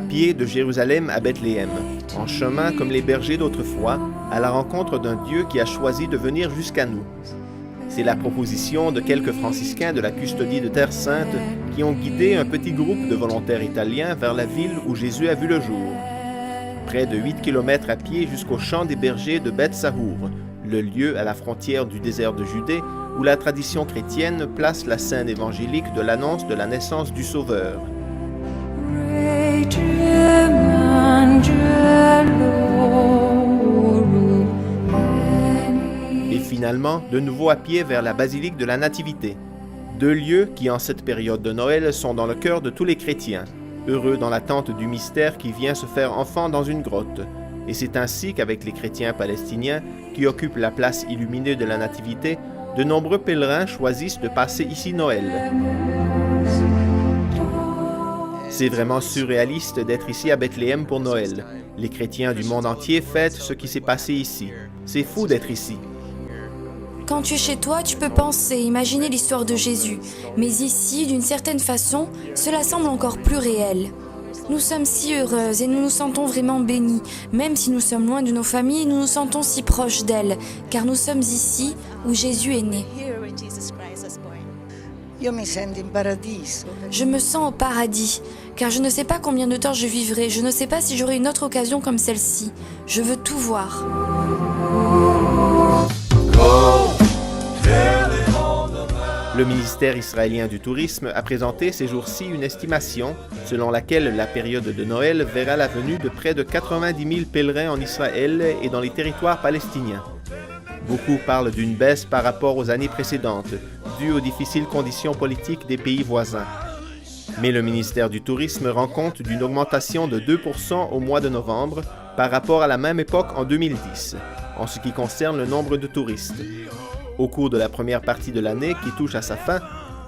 à pied de Jérusalem à Bethléem, en chemin comme les bergers d'autrefois, à la rencontre d'un Dieu qui a choisi de venir jusqu'à nous. C'est la proposition de quelques franciscains de la custodie de Terre Sainte qui ont guidé un petit groupe de volontaires italiens vers la ville où Jésus a vu le jour. Près de 8 km à pied jusqu'au champ des bergers de Beth Sahour, le lieu à la frontière du désert de Judée où la tradition chrétienne place la scène évangélique de l'annonce de la naissance du Sauveur. Et finalement, de nouveau à pied vers la basilique de la Nativité. Deux lieux qui, en cette période de Noël, sont dans le cœur de tous les chrétiens, heureux dans l'attente du mystère qui vient se faire enfant dans une grotte. Et c'est ainsi qu'avec les chrétiens palestiniens, qui occupent la place illuminée de la Nativité, de nombreux pèlerins choisissent de passer ici Noël. C'est vraiment surréaliste d'être ici à Bethléem pour Noël. Les chrétiens du monde entier fêtent ce qui s'est passé ici. C'est fou d'être ici. Quand tu es chez toi, tu peux penser, imaginer l'histoire de Jésus. Mais ici, d'une certaine façon, cela semble encore plus réel. Nous sommes si heureuses et nous nous sentons vraiment bénis. Même si nous sommes loin de nos familles, nous nous sentons si proches d'elles, car nous sommes ici où Jésus est né. Je me sens au paradis, car je ne sais pas combien de temps je vivrai. Je ne sais pas si j'aurai une autre occasion comme celle-ci. Je veux tout voir. Le ministère israélien du tourisme a présenté ces jours-ci une estimation selon laquelle la période de Noël verra la venue de près de 90 000 pèlerins en Israël et dans les territoires palestiniens. Beaucoup parlent d'une baisse par rapport aux années précédentes, due aux difficiles conditions politiques des pays voisins. Mais le ministère du Tourisme rend compte d'une augmentation de 2% au mois de novembre par rapport à la même époque en 2010, en ce qui concerne le nombre de touristes. Au cours de la première partie de l'année qui touche à sa fin,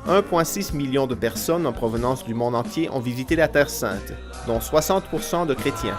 1,6 million de personnes en provenance du monde entier ont visité la Terre Sainte, dont 60% de chrétiens.